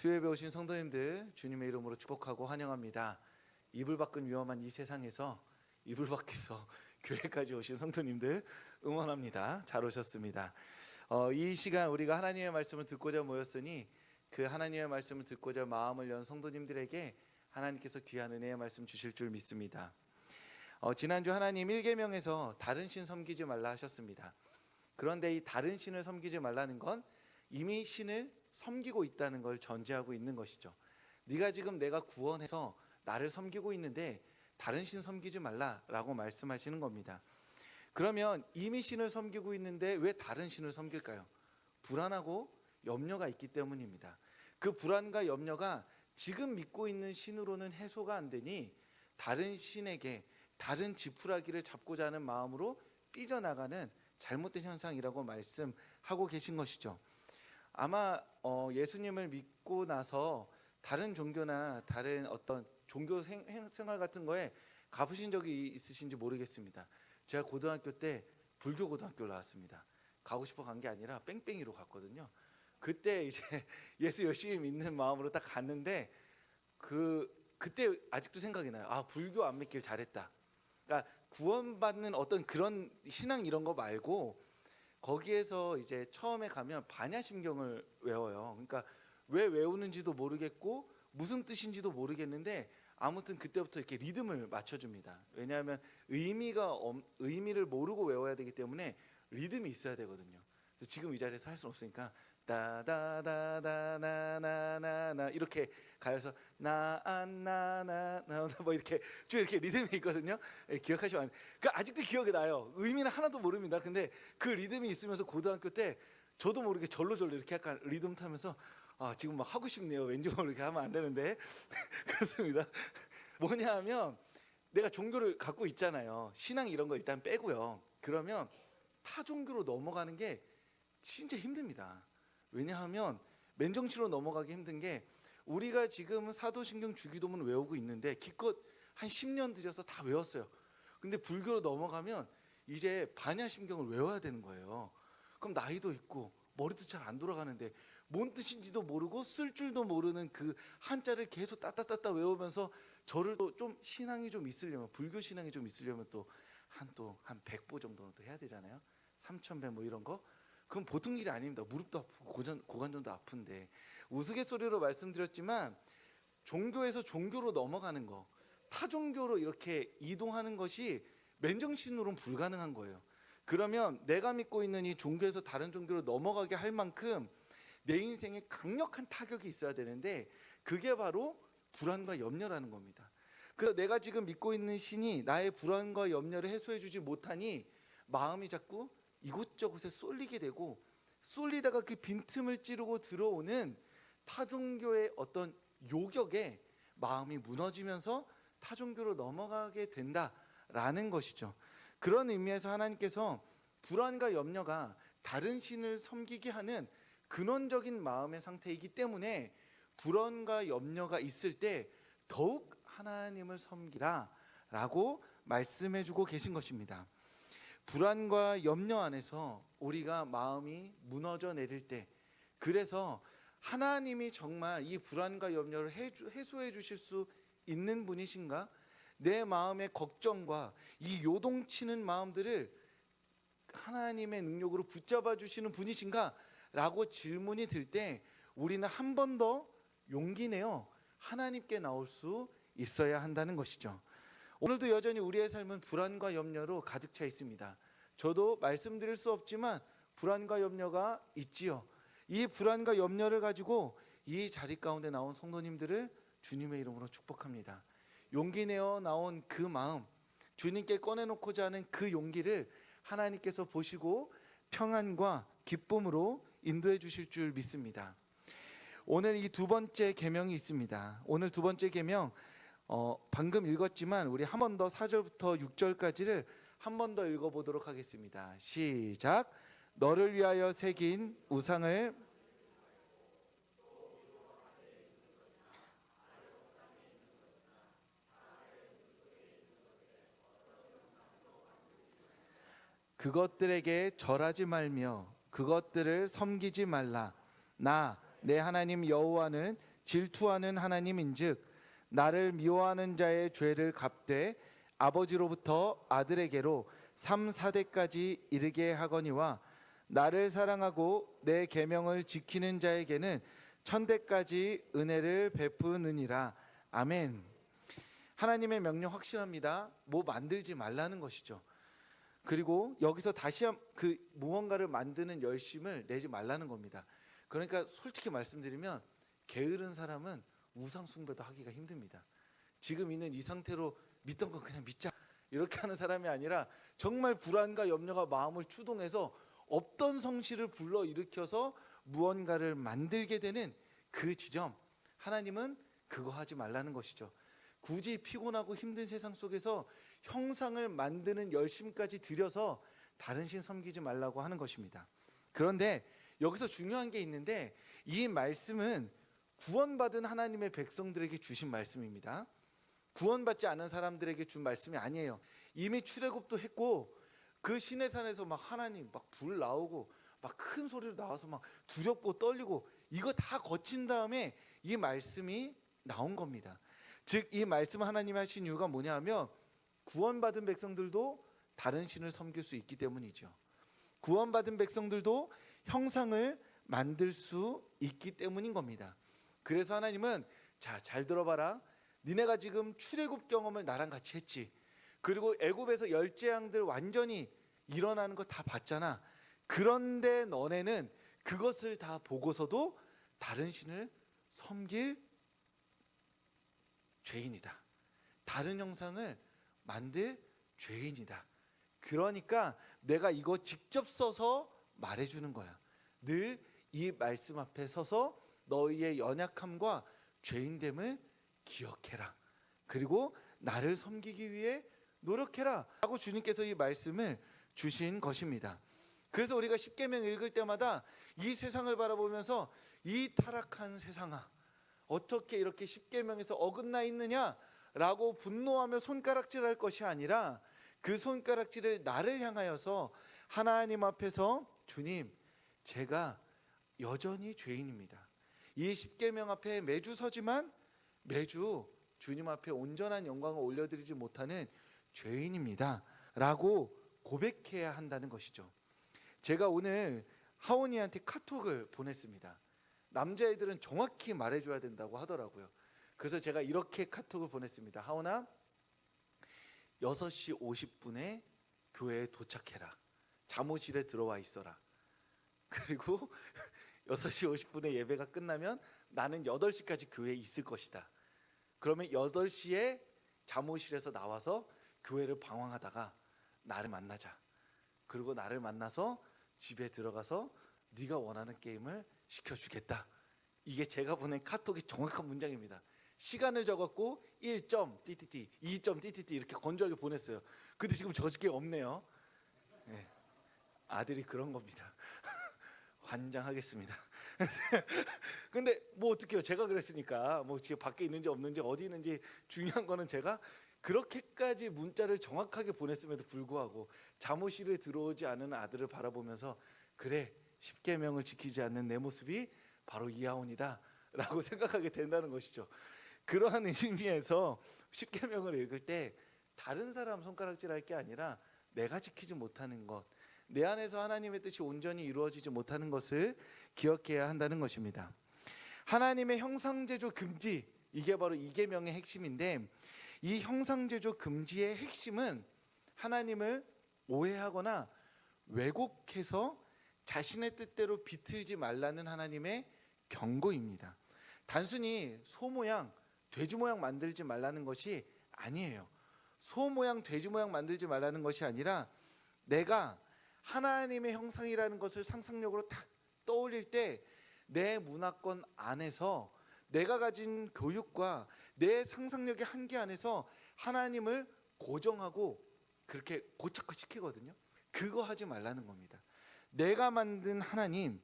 수요예배 오신 성도님들 주님의 이름으로 축복하고 환영합니다. 이불 밖은 위험한 이 세상에서 이불 밖에서 교회까지 오신 성도님들 응원합니다. 잘 오셨습니다. 이 시간 우리가 하나님의 말씀을 듣고자 모였으니 그 하나님의 말씀을 듣고자 마음을 연 성도님들에게 하나님께서 귀한 은혜의 말씀 주실 줄 믿습니다. 지난주 하나님 1계명에서 다른 신 섬기지 말라 하셨습니다. 그런데 이 다른 신을 섬기지 말라는 건 이미 신을 섬기고 있다는 걸 전제하고 있는 것이죠. 네가 지금 내가 구원해서 나를 섬기고 있는데 다른 신 섬기지 말라라고 말씀하시는 겁니다. 그러면 이미 신을 섬기고 있는데 왜 다른 신을 섬길까요? 불안하고 염려가 있기 때문입니다. 그 불안과 염려가 지금 믿고 있는 신으로는 해소가 안 되니 다른 신에게 다른 지푸라기를 잡고자 하는 마음으로 삐져나가는 잘못된 현상이라고 말씀하고 계신 것이죠. 아마 예수님을 믿고 나서 다른 종교나 다른 어떤 종교 생활 같은 거에 가보신 적이 있으신지 모르겠습니다. 제가 고등학교 때 불교 고등학교를 나왔습니다. 가고 싶어 간 게 아니라 뺑뺑이로 갔거든요. 그때 이제 예수 열심히 믿는 마음으로 딱 갔는데 그때 아직도 생각이 나요. 아, 불교 안 믿길 잘했다. 그러니까 구원받는 어떤 그런 신앙 이런 거 말고 거기에서 이제 처음에 가면 반야심경을 외워요. 그러니까 왜 외우는지도 모르겠고 무슨 뜻인지도 모르겠는데 아무튼 그때부터 이렇게 리듬을 맞춰줍니다. 왜냐하면 의미를 모르고 외워야 되기 때문에 리듬이 있어야 되거든요. 그래서 지금 이 자리에서 할 수는 없으니까 다다다다나나나나 이렇게 가여서 나나나나 뭐 이렇게 쭉 이렇게 리듬이 있거든요. 기억하시면 그러니까 아직도 기억이 나요. 의미는 하나도 모릅니다. 근데 그 리듬이 있으면서 고등학교 때 저도 모르게 절로 이렇게 약간 리듬 타면서 지금 막 하고 싶네요. 왠지 모르게 하면 안 되는데 그렇습니다. 뭐냐 하면 내가 종교를 갖고 있잖아요. 신앙 이런 거 일단 빼고요. 그러면 타 종교로 넘어가는 게 진짜 힘듭니다. 왜냐하면 맨정신으로 넘어가기 힘든 게 우리가 지금 사도신경 주기도문 외우고 있는데 기껏 한 10년 들여서 다 외웠어요. 근데 불교로 넘어가면 이제 반야심경을 외워야 되는 거예요. 그럼 나이도 있고 머리도 잘 안 돌아가는데 뭔 뜻인지도 모르고 쓸 줄도 모르는 그 한자를 계속 따따따따 외우면서 저를 또 좀 신앙이 좀 있으려면 불교 신앙이 좀 있으려면 또 한 100보 정도는 또 해야 되잖아요. 3000배 뭐 이런 거. 그건 보통 일이 아닙니다. 무릎도 아프고 고관절도 아픈데 우스갯소리로 말씀드렸지만 종교에서 종교로 넘어가는 거, 타 종교로 이렇게 이동하는 것이 맨정신으로는 불가능한 거예요. 그러면 내가 믿고 있는 이 종교에서 다른 종교로 넘어가게 할 만큼 내 인생에 강력한 타격이 있어야 되는데 그게 바로 불안과 염려라는 겁니다. 그래서 내가 지금 믿고 있는 신이 나의 불안과 염려를 해소해 주지 못하니 마음이 자꾸 이곳저곳에 쏠리게 되고 쏠리다가 그 빈틈을 찌르고 들어오는 타종교의 어떤 요격에 마음이 무너지면서 타종교로 넘어가게 된다라는 것이죠. 그런 의미에서 하나님께서 불안과 염려가 다른 신을 섬기게 하는 근원적인 마음의 상태이기 때문에 불안과 염려가 있을 때 더욱 하나님을 섬기라 라고 말씀해 주고 계신 것입니다. 불안과 염려 안에서 우리가 마음이 무너져 내릴 때 그래서 하나님이 정말 이 불안과 염려를 해소해 주실 수 있는 분이신가? 내 마음의 걱정과 이 요동치는 마음들을 하나님의 능력으로 붙잡아 주시는 분이신가? 라고 질문이 들 때 우리는 한 번 더 용기 내어 하나님께 나올 수 있어야 한다는 것이죠. 오늘도 여전히 우리의 삶은 불안과 염려로 가득 차 있습니다. 저도 말씀드릴 수 없지만 불안과 염려가 있지요. 이 불안과 염려를 가지고 이 자리 가운데 나온 성도님들을 주님의 이름으로 축복합니다. 용기 내어 나온 그 마음, 주님께 꺼내놓고자 하는 그 용기를 하나님께서 보시고 평안과 기쁨으로 인도해 주실 줄 믿습니다. 오늘 이 두 번째 계명이 있습니다. 오늘 두 번째 계명 방금 읽었지만 우리 한 번 더 4절부터 6절까지를 한 번 더 읽어보도록 하겠습니다. 시작. 너를 위하여 새긴 우상을 그것들에게 절하지 말며 그것들을 섬기지 말라. 나 내 하나님 여호와는 질투하는 하나님인즉 나를 미워하는 자의 죄를 갚되 아버지로부터 아들에게로 3, 4대까지 이르게 하거니와 나를 사랑하고 내 계명을 지키는 자에게는 1000대까지 은혜를 베푸느니라. 아멘. 하나님의 명령 확실합니다. 뭐 만들지 말라는 것이죠. 그리고 여기서 다시 그 무언가를 만드는 열심을 내지 말라는 겁니다. 그러니까 솔직히 말씀드리면 게으른 사람은 우상 숭배도 하기가 힘듭니다. 지금 있는 이 상태로 믿던 거 그냥 믿자 이렇게 하는 사람이 아니라 정말 불안과 염려가 마음을 추동해서 없던 성실을 불러 일으켜서 무언가를 만들게 되는 그 지점, 하나님은 그거 하지 말라는 것이죠. 굳이 피곤하고 힘든 세상 속에서 형상을 만드는 열심까지 들여서 다른 신 섬기지 말라고 하는 것입니다. 그런데 여기서 중요한 게 있는데 이 말씀은 구원받은 하나님의 백성들에게 주신 말씀입니다. 구원받지 않은 사람들에게 준 말씀이 아니에요. 이미 출애굽도 했고 그 시내산에서 막 하나님 막 불 나오고 막 큰 소리로 나와서 막 두렵고 떨리고 이거 다 거친 다음에 이 말씀이 나온 겁니다. 즉 이 말씀 하나님이 하신 이유가 뭐냐면 구원받은 백성들도 다른 신을 섬길 수 있기 때문이죠. 구원받은 백성들도 형상을 만들 수 있기 때문인 겁니다. 그래서 하나님은 자, 잘 들어봐라. 니네가 지금 출애굽 경험을 나랑 같이 했지. 그리고 애굽에서 열재앙들 완전히 일어나는 거 다 봤잖아. 그런데 너네는 그것을 다 보고서도 다른 신을 섬길 죄인이다. 다른 형상을 만들 죄인이다. 그러니까 내가 이거 직접 써서 말해주는 거야. 늘 이 말씀 앞에 서서 너희의 연약함과 죄인됨을 기억해라. 그리고 나를 섬기기 위해 노력해라 하고 주님께서 이 말씀을 주신 것입니다. 그래서 우리가 십계명 읽을 때마다 이 세상을 바라보면서 이 타락한 세상아 어떻게 이렇게 십계명에서 어긋나 있느냐라고 분노하며 손가락질할 것이 아니라 그 손가락질을 나를 향하여서 하나님 앞에서 주님, 제가 여전히 죄인입니다. 이 십계명 앞에 매주 서지만 매주 주님 앞에 온전한 영광을 올려드리지 못하는 죄인입니다 라고 고백해야 한다는 것이죠. 제가 오늘 하온이한테 카톡을 보냈습니다. 남자애들은 정확히 말해줘야 된다고 하더라고요. 그래서 제가 이렇게 카톡을 보냈습니다. 하온아, 6시 50분에 교회에 도착해라. 잠옷실에 들어와 있어라. 그리고 6시 50분에 예배가 끝나면 나는 8시까지 교회에 있을 것이다. 그러면 8시에 잠옷실에서 나와서 교회를 방황하다가 나를 만나자. 그리고 나를 만나서 집에 들어가서 네가 원하는 게임을 시켜주겠다. 이게 제가 보낸 카톡의 정확한 문장입니다. 시간을 적었고 1점 띠띠띠 2점 띠띠띠 이렇게 건조하게 보냈어요. 근데 지금 적을 게 없네요. 네. 아들이 그런 겁니다. 환장하겠습니다. 근데 뭐 어떡해요. 제가 그랬으니까 뭐 지금 밖에 있는지 없는지 어디 있는지 중요한 거는 제가 그렇게까지 문자를 정확하게 보냈음에도 불구하고 잠옷실에 들어오지 않은 아들을 바라보면서 그래, 십계명을 지키지 않는 내 모습이 바로 이하온이다 라고 생각하게 된다는 것이죠. 그러한 의미에서 십계명을 읽을 때 다른 사람 손가락질할 게 아니라 내가 지키지 못하는 것, 내 안에서 하나님의 뜻이 온전히 이루어지지 못하는 것을 기억해야 한다는 것입니다. 하나님의 형상제조 금지, 이게 바로 이 계명의 핵심인데 이 형상제조 금지의 핵심은 하나님을 오해하거나 왜곡해서 자신의 뜻대로 비틀지 말라는 하나님의 경고입니다. 단순히 소 모양, 돼지 모양 만들지 말라는 것이 아니에요. 소 모양, 돼지 모양 만들지 말라는 것이 아니라 내가 하나님의 형상이라는 것을 상상력으로 탁 떠올릴 때 내 문화권 안에서 내가 가진 교육과 내 상상력의 한계 안에서 하나님을 고정하고 그렇게 고착화시키거든요. 그거 하지 말라는 겁니다. 내가 만든 하나님,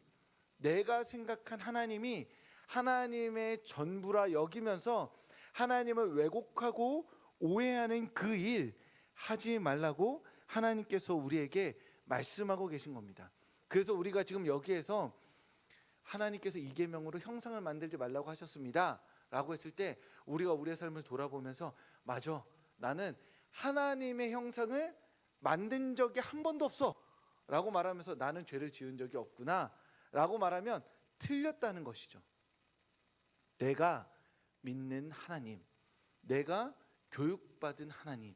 내가 생각한 하나님이 하나님의 전부라 여기면서 하나님을 왜곡하고 오해하는 그 일 하지 말라고 하나님께서 우리에게 말씀하고 계신 겁니다. 그래서 우리가 지금 여기에서 하나님께서 이 계명으로 형상을 만들지 말라고 하셨습니다 라고 했을 때 우리가 우리의 삶을 돌아보면서 맞아, 나는 하나님의 형상을 만든 적이 한 번도 없어 라고 말하면서 나는 죄를 지은 적이 없구나 라고 말하면 틀렸다는 것이죠. 내가 믿는 하나님, 내가 교육받은 하나님,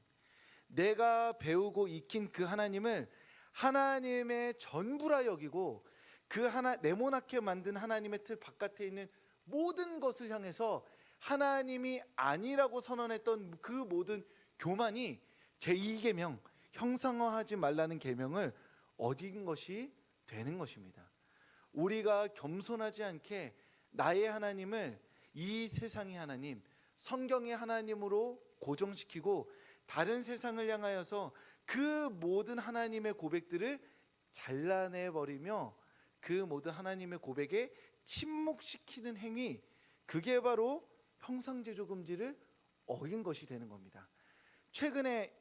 내가 배우고 익힌 그 하나님을 하나님의 전부라 여기고 그 네모나게 만든 하나님의 틀 바깥에 있는 모든 것을 향해서 하나님이 아니라고 선언했던 그 모든 교만이 제2계명 형상화하지 말라는 계명을 어긴 것이 되는 것입니다. 우리가 겸손하지 않게 나의 하나님을 이 세상의 하나님, 성경의 하나님으로 고정시키고 다른 세상을 향하여서 그 모든 하나님의 고백들을 잘라내버리며 그 모든 하나님의 고백에 침묵시키는 행위, 그게 바로 형상제조 금지를 어긴 것이 되는 겁니다. 최근에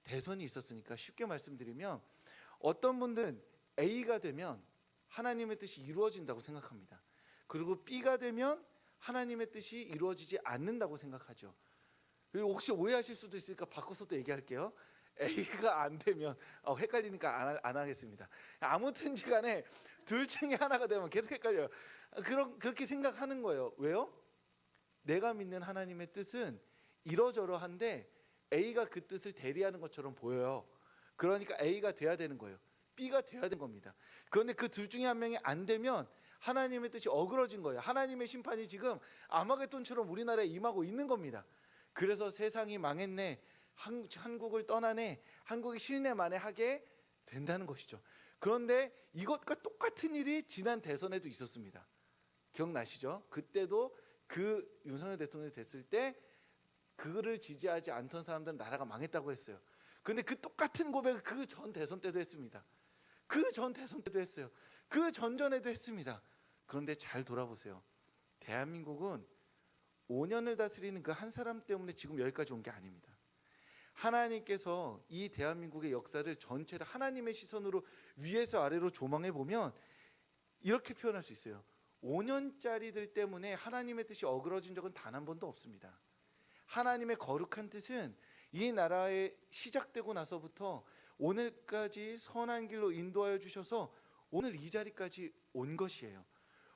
대선이 있었으니까 쉽게 말씀드리면 어떤 분들은 A가 되면 하나님의 뜻이 이루어진다고 생각합니다. 그리고 B가 되면 하나님의 뜻이 이루어지지 않는다고 생각하죠. 혹시 오해하실 수도 있으니까 바꿔서 또 얘기할게요. A가 안 되면 헷갈리니까 안 하겠습니다. 아무튼지 간에 둘 중에 하나가 되면 계속 헷갈려요. 그렇게 생각하는 거예요. 왜요? 내가 믿는 하나님의 뜻은 이러저러한데 A가 그 뜻을 대리하는 것처럼 보여요. 그러니까 A가 돼야 되는 거예요. B가 돼야 되는 겁니다. 그런데 그 둘 중에 한 명이 안 되면 하나님의 뜻이 어그러진 거예요. 하나님의 심판이 지금 아마겟돈처럼 우리나라에 임하고 있는 겁니다. 그래서 세상이 망했네, 한국을 떠나네, 한국이 실내 만회하게 된다는 것이죠. 그런데 이것과 똑같은 일이 지난 대선에도 있었습니다. 기억나시죠? 그때도 그 윤석열 대통령이 됐을 때 그를 지지하지 않던 사람들은 나라가 망했다고 했어요. 그런데 그 똑같은 고백을 그 전 대선 때도 했습니다. 그 전 대선 때도 했어요. 그 전전에도 했습니다. 그런데 잘 돌아보세요. 대한민국은 5년을 다스리는 그 한 사람 때문에 지금 여기까지 온 게 아닙니다. 하나님께서 이 대한민국의 역사를 전체를 하나님의 시선으로 위에서 아래로 조망해 보면 이렇게 표현할 수 있어요. 5년짜리들 때문에 하나님의 뜻이 어그러진 적은 단 한 번도 없습니다. 하나님의 거룩한 뜻은 이 나라에 시작되고 나서부터 오늘까지 선한 길로 인도하여 주셔서 오늘 이 자리까지 온 것이에요.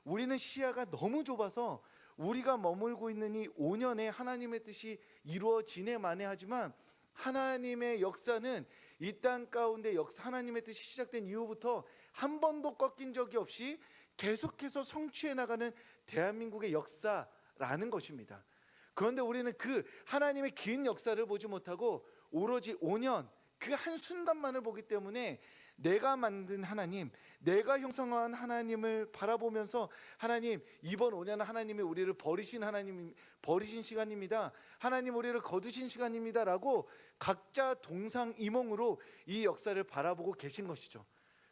우리는 시야가 너무 좁아서 우리가 머물고 있는 이 5년에 하나님의 뜻이 이루어지네 마네 하지만 하나님의 역사는 이 땅 가운데 하나님의 뜻이 시작된 이후부터 한 번도 꺾인 적이 없이 계속해서 성취해 나가는 대한민국의 역사라는 것입니다. 그런데 우리는 그 하나님의 긴 역사를 보지 못하고 오로지 5년 그 한순간만을 보기 때문에 내가 만든 하나님, 내가 형성한 하나님을 바라보면서 하나님, 이번 5년은 하나님이 우리를 버리신 시간입니다. 하나님 우리를 거두신 시간입니다 라고 각자 동상이몽으로 이 역사를 바라보고 계신 것이죠.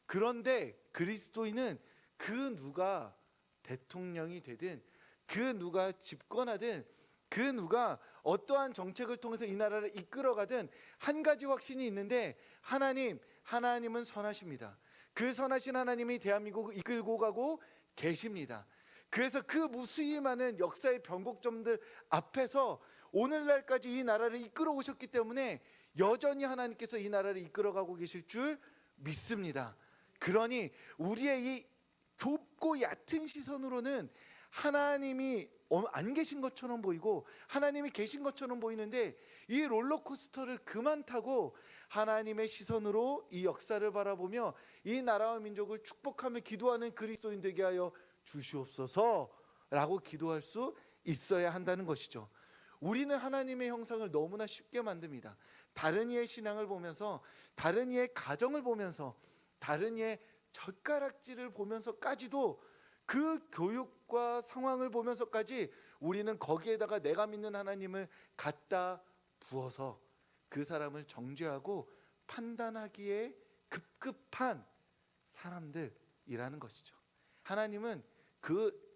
그런데 그리스도인은 그 누가 대통령이 되든 그 누가 집권하든 그 누가 어떠한 정책을 통해서 이 나라를 이끌어가든 한 가지 확신이 있는데 하나님은 선하십니다. 그 선하신 하나님이 대한민국을 이끌고 가고 계십니다. 그래서 그 무수히 많은 역사의 변곡점들 앞에서 오늘날까지 이 나라를 이끌어 오셨기 때문에 여전히 하나님께서 이 나라를 이끌어가고 계실 줄 믿습니다. 그러니 우리의 이 좁고 얕은 시선으로는 하나님이 안 계신 것처럼 보이고 하나님이 계신 것처럼 보이는데 이 롤러코스터를 그만 타고 하나님의 시선으로 이 역사를 바라보며 이 나라와 민족을 축복하며 기도하는 그리스도인 되게 하여 주시옵소서라고 기도할 수 있어야 한다는 것이죠. 우리는 하나님의 형상을 너무나 쉽게 만듭니다. 다른 이의 신앙을 보면서, 다른 이의 가정을 보면서, 다른 이의 젓가락질을 보면서까지도 그 교육과 상황을 보면서까지 우리는 거기에다가 내가 믿는 하나님을 갖다 부어서 그 사람을 정죄하고 판단하기에 급급한 사람들이라는 것이죠. 하나님은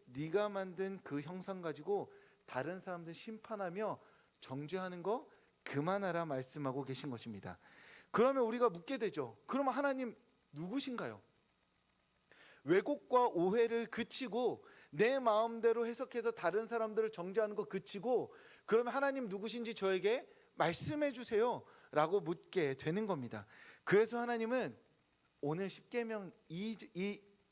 네가 만든 그 형상 가지고 다른 사람들 심판하며 정죄하는 거 그만하라 말씀하고 계신 것입니다. 그러면 우리가 묻게 되죠. 그러면 하나님 누구신가요? 왜곡과 오해를 그치고 내 마음대로 해석해서 다른 사람들을 정죄하는 거 그치고, 그러면 하나님 누구신지 저에게 말씀해 주세요 라고 묻게 되는 겁니다. 그래서 하나님은 오늘 10계명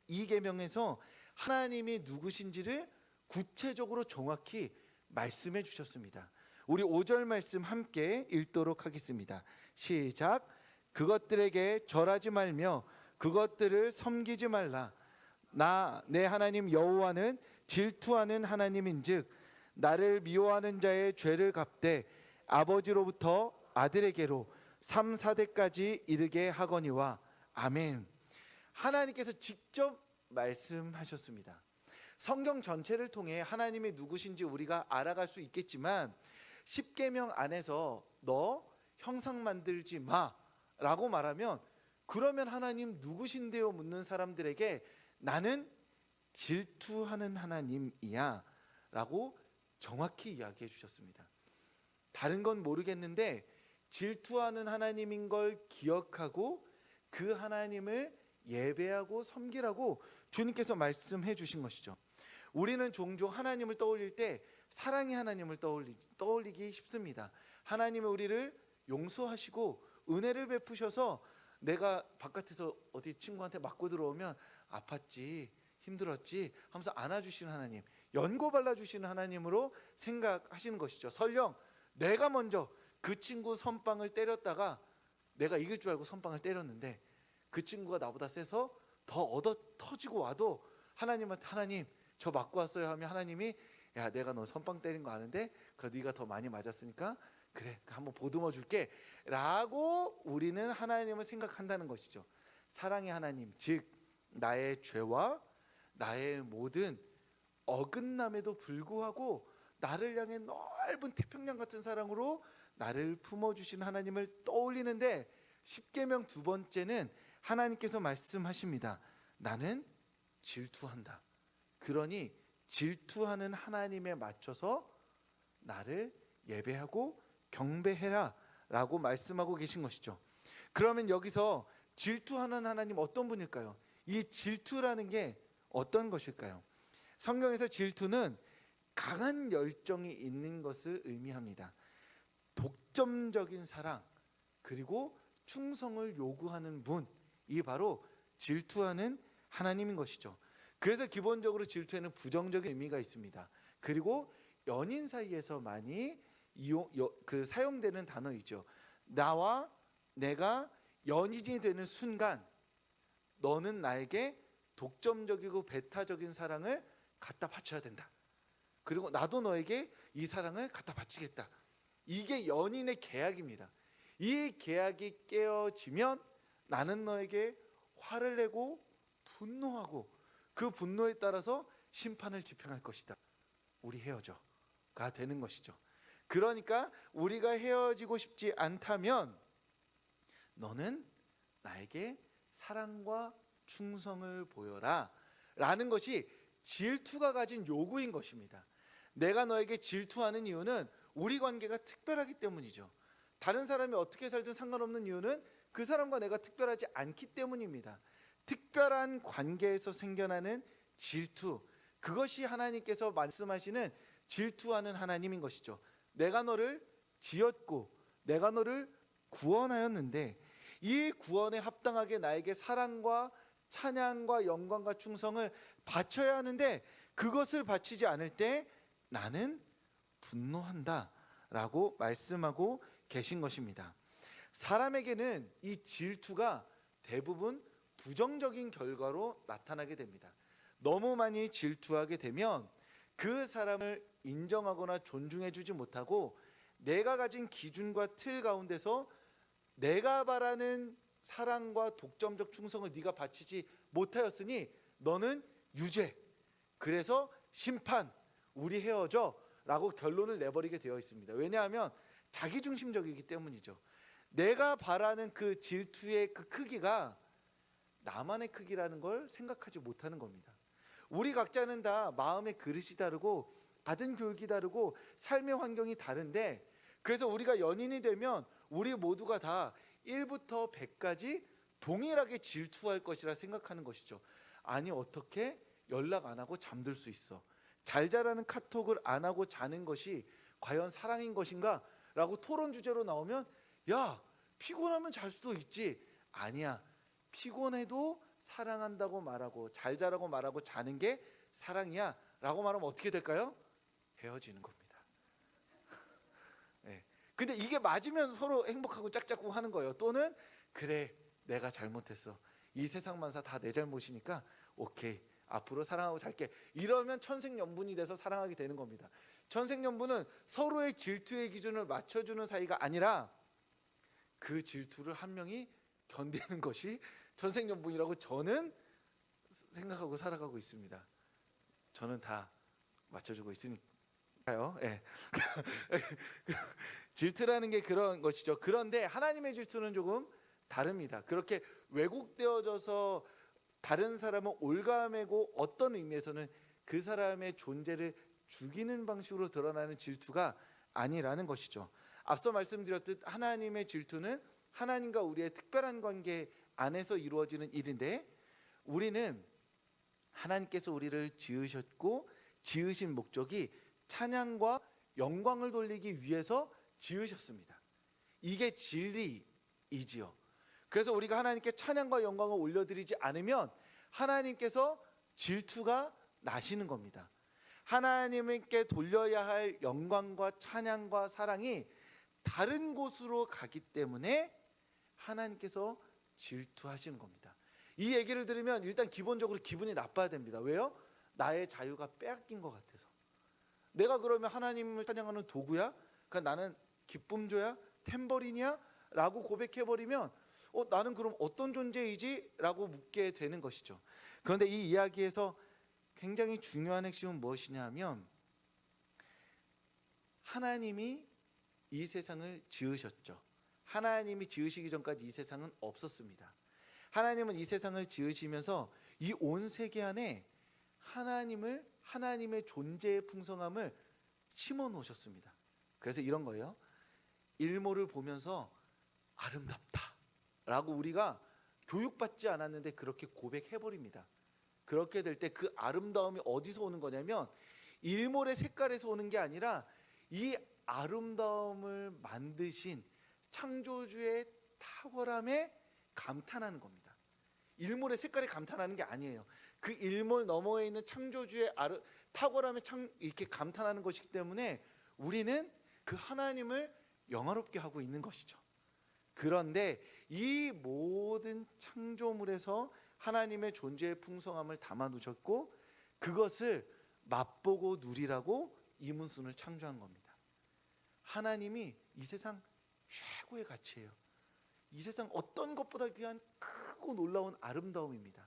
2계명에서 하나님이 누구신지를 구체적으로 정확히 말씀해 주셨습니다. 우리 5절 말씀 함께 읽도록 하겠습니다. 시작. 그것들에게 절하지 말며 그것들을 섬기지 말라. 나 내 하나님 여호와는 질투하는 하나님인즉 나를 미워하는 자의 죄를 갚되 아버지로부터 아들에게로 3, 4대까지 이르게 하거니와. 아멘. 하나님께서 직접 말씀하셨습니다. 성경 전체를 통해 하나님이 누구신지 우리가 알아갈 수 있겠지만 10계명 안에서 너 형상 만들지 마 라고 말하면, 그러면 하나님 누구신데요 묻는 사람들에게 나는 질투하는 하나님이야 라고 정확히 이야기해 주셨습니다. 다른 건 모르겠는데 질투하는 하나님인 걸 기억하고 그 하나님을 예배하고 섬기라고 주님께서 말씀해 주신 것이죠. 우리는 종종 하나님을 떠올릴 때 사랑의 하나님을 떠올리기 쉽습니다. 하나님은 우리를 용서하시고 은혜를 베푸셔서 내가 바깥에서 어디 친구한테 맞고 들어오면 아팠지, 힘들었지 하면서 안아주시는 하나님, 연고 발라주시는 하나님으로 생각하시는 것이죠. 설령 내가 먼저 그 친구 선빵을 때렸다가 내가 이길 줄 알고 선빵을 때렸는데 그 친구가 나보다 세서 더 얻어 터지고 와도 하나님한테 하나님 저 맞고 왔어요 하면 하나님이 야 내가 너 선빵 때린 거 아는데 그래도 네가 더 많이 맞았으니까 그래 한번 보듬어 줄게 라고 우리는 하나님을 생각한다는 것이죠. 사랑의 하나님, 즉 나의 죄와 나의 모든 어긋남에도 불구하고 나를 향해 넓은 태평양 같은 사랑으로 나를 품어주신 하나님을 떠올리는데 10계명 두 번째는 하나님께서 말씀하십니다. 나는 질투한다. 그러니 질투하는 하나님에 맞춰서 나를 예배하고 경배해라 라고 말씀하고 계신 것이죠. 그러면 여기서 질투하는 하나님 어떤 분일까요? 이 질투라는 게 어떤 것일까요? 성경에서 질투는 강한 열정이 있는 것을 의미합니다. 독점적인 사랑 그리고 충성을 요구하는 분이 바로 질투하는 하나님인 것이죠. 그래서 기본적으로 질투에는 부정적인 의미가 있습니다. 그리고 연인 사이에서 많이 사용되는 단어이죠. 나와 내가 연인이 되는 순간 너는 나에게 독점적이고 배타적인 사랑을 갖다 바쳐야 된다. 그리고 나도 너에게 이 사랑을 갖다 바치겠다. 이게 연인의 계약입니다. 이 계약이 깨어지면 나는 너에게 화를 내고 분노하고 그 분노에 따라서 심판을 집행할 것이다. 우리 헤어져가 되는 것이죠. 그러니까 우리가 헤어지고 싶지 않다면 너는 나에게 사랑과 충성을 보여라 라는 것이 질투가 가진 요구인 것입니다. 내가 너에게 질투하는 이유는 우리 관계가 특별하기 때문이죠. 다른 사람이 어떻게 살든 상관없는 이유는 그 사람과 내가 특별하지 않기 때문입니다. 특별한 관계에서 생겨나는 질투, 그것이 하나님께서 말씀하시는 질투하는 하나님인 것이죠. 내가 너를 지었고 내가 너를 구원하였는데 이 구원에 합당하게 나에게 사랑과 찬양과 영광과 충성을 바쳐야 하는데 그것을 바치지 않을 때 나는 분노한다 라고 말씀하고 계신 것입니다. 사람에게는 이 질투가 대부분 부정적인 결과로 나타나게 됩니다. 너무 많이 질투하게 되면 그 사람을 인정하거나 존중해 주지 못하고 내가 가진 기준과 틀 가운데서 내가 바라는 사랑과 독점적 충성을 네가 바치지 못하였으니 너는 유죄, 그래서 심판, 우리 헤어져 라고 결론을 내버리게 되어 있습니다. 왜냐하면 자기중심적이기 때문이죠. 내가 바라는 그 질투의 그 크기가 나만의 크기라는 걸 생각하지 못하는 겁니다. 우리 각자는 다 마음의 그릇이 다르고 받은 교육이 다르고 삶의 환경이 다른데, 그래서 우리가 연인이 되면 우리 모두가 다 1부터 100까지 동일하게 질투할 것이라 생각하는 것이죠. 아니 어떻게 연락 안 하고 잠들 수 있어? 잘 자라는 카톡을 안 하고 자는 것이 과연 사랑인 것인가? 라고 토론 주제로 나오면 야, 피곤하면 잘 수도 있지. 아니야, 피곤해도 사랑한다고 말하고 잘 자라고 말하고 자는 게 사랑이야 라고 말하면 어떻게 될까요? 헤어지는 겁니다. 네. 근데 이게 맞으면 서로 행복하고 짝짝꿍 하는 거예요. 또는 그래, 내가 잘못했어, 이 세상 만사 다 내 잘못이니까 오케이, 앞으로 사랑하고 잘게. 이러면 천생연분이 돼서 사랑하게 되는 겁니다. 천생연분은 서로의 질투의 기준을 맞춰주는 사이가 아니라 그 질투를 한 명이 견디는 것이 천생연분이라고 저는 생각하고 살아가고 있습니다. 저는 다 맞춰주고 있으니까요. 예. 질투라는 게 그런 것이죠. 그런데 하나님의 질투는 조금 다릅니다. 그렇게 왜곡되어져서 다른 사람을 올가매고 어떤 의미에서는 그 사람의 존재를 죽이는 방식으로 드러나는 질투가 아니라는 것이죠. 앞서 말씀드렸듯 하나님의 질투는 하나님과 우리의 특별한 관계 안에서 이루어지는 일인데, 우리는 하나님께서 우리를 지으셨고 지으신 목적이 찬양과 영광을 돌리기 위해서 지으셨습니다. 이게 진리이지요. 그래서 우리가 하나님께 찬양과 영광을 올려드리지 않으면 하나님께서 질투가 나시는 겁니다. 하나님께 돌려야 할 영광과 찬양과 사랑이 다른 곳으로 가기 때문에 하나님께서 질투하시는 겁니다. 이 얘기를 들으면 일단 기본적으로 기분이 나빠야 됩니다. 왜요? 나의 자유가 빼앗긴 것 같아서. 내가 그러면 하나님을 찬양하는 도구야? 그러니까 나는 기쁨조야? 탬버린이야? 라고 고백해버리면 나는 그럼 어떤 존재이지? 라고 묻게 되는 것이죠. 그런데 이 이야기에서 굉장히 중요한 핵심은 무엇이냐 하면, 하나님이 이 세상을 지으셨죠. 하나님이 지으시기 전까지 이 세상은 없었습니다. 하나님은 이 세상을 지으시면서 이 온 세계 안에 하나님의 존재의 풍성함을 심어 놓으셨습니다. 그래서 이런 거예요. 일몰을 보면서 아름답다 라고 우리가 교육받지 않았는데 그렇게 고백해버립니다. 그렇게 될 때 그 아름다움이 어디서 오는 거냐면 일몰의 색깔에서 오는 게 아니라 이 아름다움을 만드신 창조주의 탁월함에 감탄하는 겁니다. 일몰의 색깔에 감탄하는 게 아니에요. 그 일몰 너머에 있는 창조주의 탁월함에 이렇게 감탄하는 것이기 때문에 우리는 그 하나님을 영화롭게 하고 있는 것이죠. 그런데 이 모든 창조물에서 하나님의 존재의 풍성함을 담아 두셨고 그것을 맛보고 누리라고 이문순을 창조한 겁니다. 하나님이 이 세상 최고의 가치예요. 이 세상 어떤 것보다 귀한 크고 놀라운 아름다움입니다.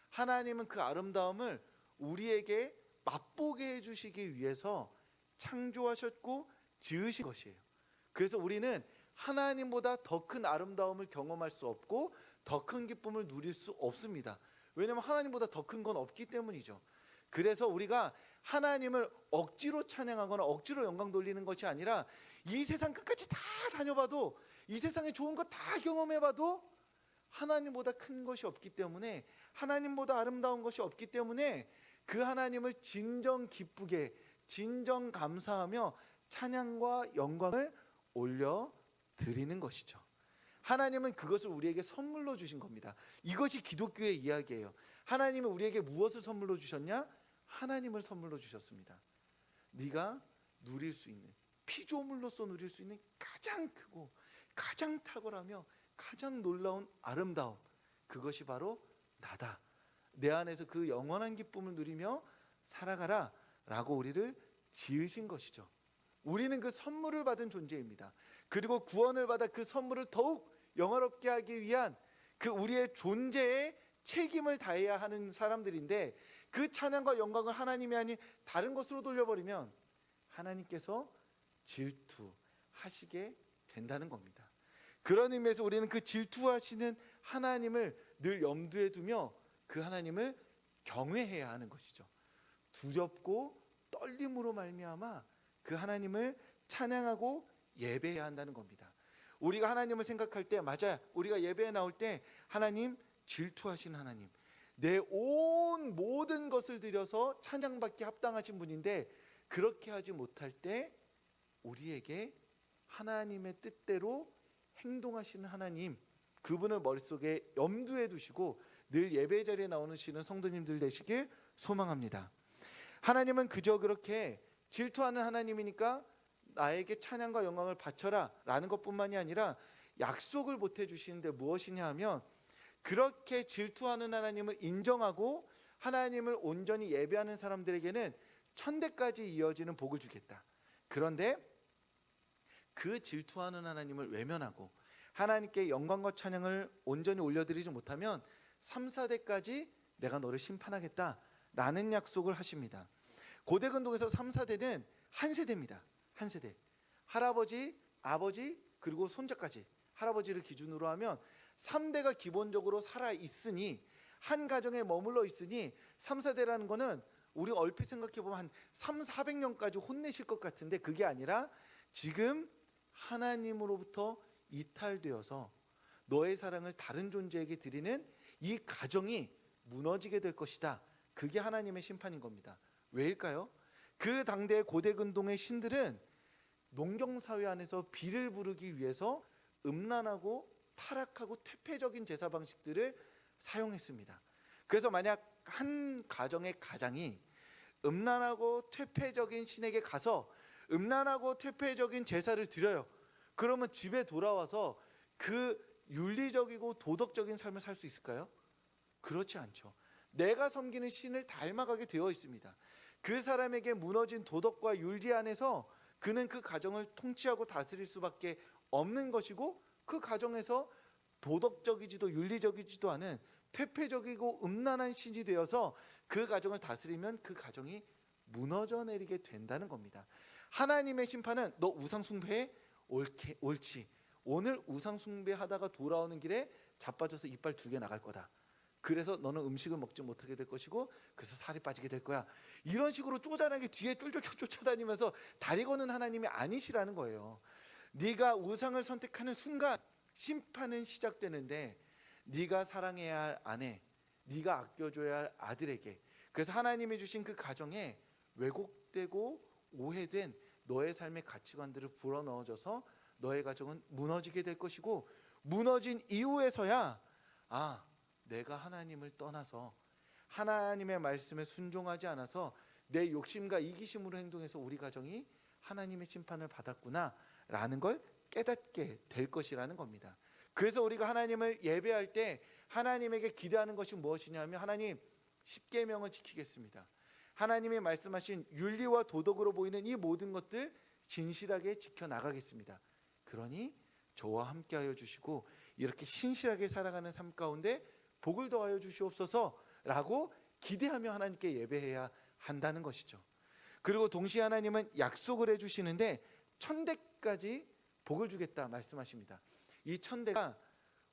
하나님은 그 아름다움을 우리에게 맛보게 해주시기 위해서 창조하셨고 지으신 것이에요. 그래서 우리는 하나님보다 더 큰 아름다움을 경험할 수 없고 더 큰 기쁨을 누릴 수 없습니다. 왜냐하면 하나님보다 더 큰 건 없기 때문이죠. 그래서 우리가 하나님을 억지로 찬양하거나 억지로 영광 돌리는 것이 아니라 이 세상 끝까지 다 다녀봐도, 이 세상에 좋은 거 다 경험해봐도 하나님보다 큰 것이 없기 때문에, 하나님보다 아름다운 것이 없기 때문에 그 하나님을 진정 기쁘게 진정 감사하며 찬양과 영광을 올려드리는 것이죠. 하나님은 그것을 우리에게 선물로 주신 겁니다. 이것이 기독교의 이야기예요. 하나님은 우리에게 무엇을 선물로 주셨냐? 하나님을 선물로 주셨습니다. 네가 누릴 수 있는, 피조물로서 누릴 수 있는 가장 크고 가장 탁월하며 가장 놀라운 아름다움, 그것이 바로 나다. 내 안에서 그 영원한 기쁨을 누리며 살아가라 라고 우리를 지으신 것이죠. 우리는 그 선물을 받은 존재입니다. 그리고 구원을 받아 그 선물을 더욱 영화롭게 하기 위한 그 우리의 존재에 책임을 다해야 하는 사람들인데, 그 찬양과 영광을 하나님이 아닌 다른 것으로 돌려버리면 하나님께서 질투하시게 된다는 겁니다. 그런 의미에서 우리는 그 질투하시는 하나님을 늘 염두에 두며 그 하나님을 경외해야 하는 것이죠. 두렵고 떨림으로 말미암아 그 하나님을 찬양하고 예배해야 한다는 겁니다. 우리가 하나님을 생각할 때, 맞아요, 우리가 예배에 나올 때 하나님 질투하신 하나님, 내 온 모든 것을 들여서 찬양받기 합당하신 분인데 그렇게 하지 못할 때 우리에게 하나님의 뜻대로 행동하시는 하나님, 그분을 머릿속에 염두에 두시고 늘 예배 자리에 나오시는 성도님들 되시길 소망합니다. 하나님은 그저 그렇게 질투하는 하나님이니까 나에게 찬양과 영광을 바쳐라 라는 것뿐만이 아니라 약속을 보태주시는데 무엇이냐 하면, 그렇게 질투하는 하나님을 인정하고 하나님을 온전히 예배하는 사람들에게는 천대까지 이어지는 복을 주겠다. 그런데 그 질투하는 하나님을 외면하고 하나님께 영광과 찬양을 온전히 올려드리지 못하면 3, 4대까지 내가 너를 심판하겠다라는 약속을 하십니다. 고대근동에서 3, 4대는 한 세대입니다. 한 세대. 할아버지, 아버지, 그리고 손자까지. 할아버지를 기준으로 하면 3대가 기본적으로 살아있으니, 한 가정에 머물러 있으니 3, 4대라는 거는 우리 얼핏 생각해보면 한 3, 400년까지 혼내실 것 같은데 그게 아니라 지금 하나님으로부터 이탈되어서 너의 사랑을 다른 존재에게 드리는 이 가정이 무너지게 될 것이다. 그게 하나님의 심판인 겁니다. 왜일까요? 그 당대의 고대근동의 신들은 농경사회 안에서 비를 부르기 위해서 음란하고 타락하고 퇴폐적인 제사 방식들을 사용했습니다. 그래서 만약 한 가정의 가장이 음란하고 퇴폐적인 신에게 가서 음란하고 퇴폐적인 제사를 드려요. 그러면 집에 돌아와서 그 윤리적이고 도덕적인 삶을 살 수 있을까요? 그렇지 않죠. 내가 섬기는 신을 닮아가게 되어 있습니다. 그 사람에게 무너진 도덕과 윤리 안에서 그는 그 가정을 통치하고 다스릴 수밖에 없는 것이고, 그 가정에서 도덕적이지도 윤리적이지도 않은 퇴폐적이고 음란한 신이 되어서 그 가정을 다스리면 그 가정이 무너져 내리게 된다는 겁니다. 하나님의 심판은 너 우상 숭배해? 옳지. 오늘 우상 숭배하다가 돌아오는 길에 자빠져서 이빨 2개 나갈 거다. 그래서 너는 음식을 먹지 못하게 될 것이고 그래서 살이 빠지게 될 거야. 이런 식으로 쪼잔하게 뒤에 쫄쫄쫄 쫓아다니면서 다리 거는 하나님이 아니시라는 거예요. 네가 우상을 선택하는 순간 심판은 시작되는데, 네가 사랑해야 할 아내, 네가 아껴줘야 할 아들에게, 그래서 하나님이 주신 그 가정에 왜곡되고 오해된 너의 삶의 가치관들을 불어넣어줘서 너의 가정은 무너지게 될 것이고, 무너진 이후에서야 내가 하나님을 떠나서 하나님의 말씀에 순종하지 않아서 내 욕심과 이기심으로 행동해서 우리 가정이 하나님의 심판을 받았구나 라는 걸 깨닫게 될 것이라는 겁니다. 그래서 우리가 하나님을 예배할 때 하나님에게 기대하는 것이 무엇이냐면, 하나님 10계명을 지키겠습니다. 하나님이 말씀하신 윤리와 도덕으로 보이는 이 모든 것들 진실하게 지켜나가겠습니다. 그러니 저와 함께하여 주시고 이렇게 신실하게 살아가는 삶 가운데 복을 더하여 주시옵소서라고 기대하며 하나님께 예배해야 한다는 것이죠. 그리고 동시에 하나님은 약속을 해주시는데 1000대까지 복을 주겠다 말씀하십니다. 이 1000대가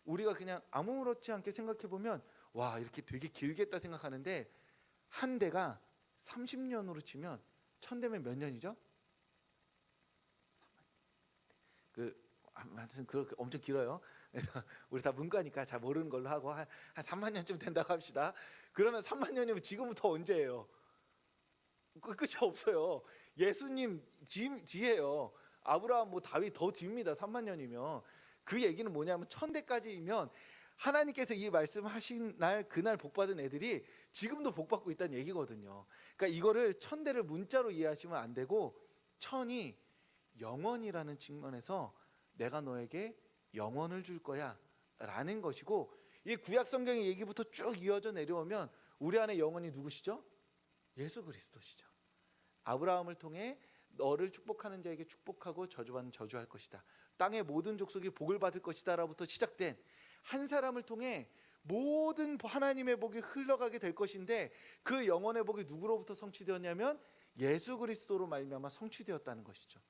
우리가 그냥 아무렇지 않게 생각해보면 와 이렇게 되게 길겠다 생각하는데, 한 대가 30년으로 치면 1000대면 몇 년이죠? 아무튼 그렇게 엄청 길어요. 그래서 우리 다 문과니까 잘 모르는 걸로 하고 한 3만 년쯤 된다고 합시다. 그러면 3만 년이면 지금부터 언제예요? 끝이 없어요. 예수님 뒤에요. 아브라함 다윗 더 뒤입니다. 3만 년이면. 그 얘기는 뭐냐면 1000대까지이면 하나님께서 이 말씀하신 날 그날 복받은 애들이 지금도 복받고 있다는 얘기거든요. 그러니까 이거를 1000대를 문자로 이해하시면 안 되고, 1000이 영원이라는 측면에서 내가 너에게 영원을 줄 거야 라는 것이고, 이 구약 성경의 얘기부터 쭉 이어져 내려오면 우리 안에 영원이 누구시죠? 예수 그리스도시죠. 아브라함을 통해 너를 축복하는 자에게 축복하고 저주받는 저주할 것이다. 땅의 모든 족속이 복을 받을 것이다 라부터 시작된 한 사람을 통해 모든 하나님의 복이 흘러가게 될 것인데, 그 영원의 복이 누구로부터 성취되었냐면 예수 그리스도로 말미암아 성취되었다는 것이죠.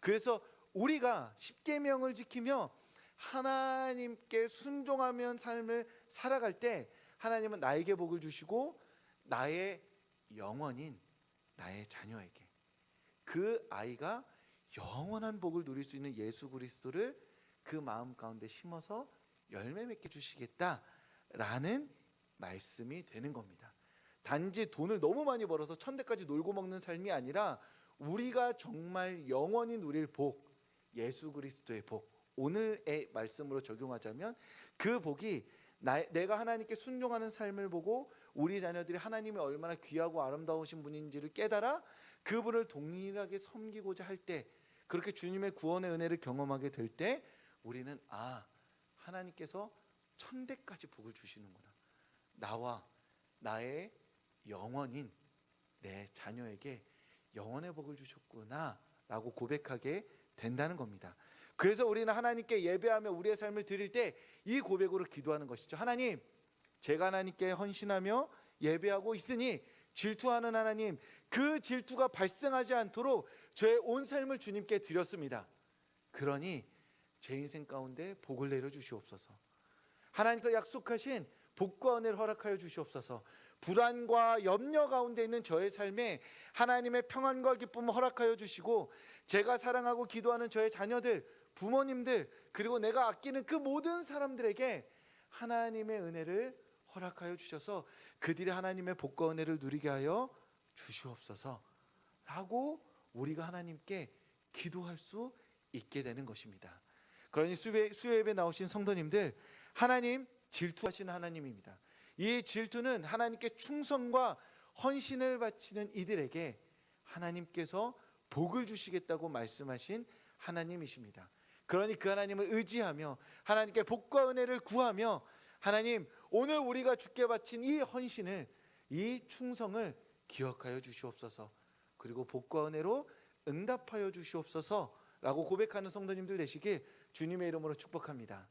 그래서 우리가 십계명을 지키며 하나님께 순종하며 삶을 살아갈 때 하나님은 나에게 복을 주시고 나의 영혼인 나의 자녀에게 그 아이가 영원한 복을 누릴 수 있는 예수 그리스도를 그 마음 가운데 심어서 열매 맺게 주시겠다라는 말씀이 되는 겁니다. 단지 돈을 너무 많이 벌어서 천대까지 놀고 먹는 삶이 아니라 우리가 정말 영원히 누릴 복, 예수 그리스도의 복, 오늘의 말씀으로 적용하자면 그 복이 내가 하나님께 순종하는 삶을 보고 우리 자녀들이 하나님이 얼마나 귀하고 아름다우신 분인지를 깨달아 그분을 동일하게 섬기고자 할 때, 그렇게 주님의 구원의 은혜를 경험하게 될 때 우리는 하나님께서 천대까지 복을 주시는구나, 나와 나의 영혼인 내 자녀에게 영원의 복을 주셨구나 라고 고백하게 된다는 겁니다. 그래서 우리는 하나님께 예배하며 우리의 삶을 드릴 때 이 고백으로 기도하는 것이죠. 하나님, 제가 하나님께 헌신하며 예배하고 있으니 질투하는 하나님, 그 질투가 발생하지 않도록 저의 온 삶을 주님께 드렸습니다. 그러니 제 인생 가운데 복을 내려 주시옵소서. 하나님께서 약속하신 복과 은혜를 허락하여 주시옵소서. 불안과 염려 가운데 있는 저의 삶에 하나님의 평안과 기쁨을 허락하여 주시고, 제가 사랑하고 기도하는 저의 자녀들, 부모님들, 그리고 내가 아끼는 그 모든 사람들에게 하나님의 은혜를 허락하여 주셔서 그들이 하나님의 복과 은혜를 누리게 하여 주시옵소서 라고 우리가 하나님께 기도할 수 있게 되는 것입니다. 그러니 수요예배 나오신 성도님들, 하나님 질투하시는 하나님입니다. 이 질투는 하나님께 충성과 헌신을 바치는 이들에게 하나님께서 복을 주시겠다고 말씀하신 하나님이십니다. 그러니 그 하나님을 의지하며 하나님께 복과 은혜를 구하며, 하나님, 오늘 우리가 주께 바친 이 헌신을, 이 충성을 기억하여 주시옵소서, 그리고 복과 은혜로 응답하여 주시옵소서 라고 고백하는 성도님들 되시길 주님의 이름으로 축복합니다.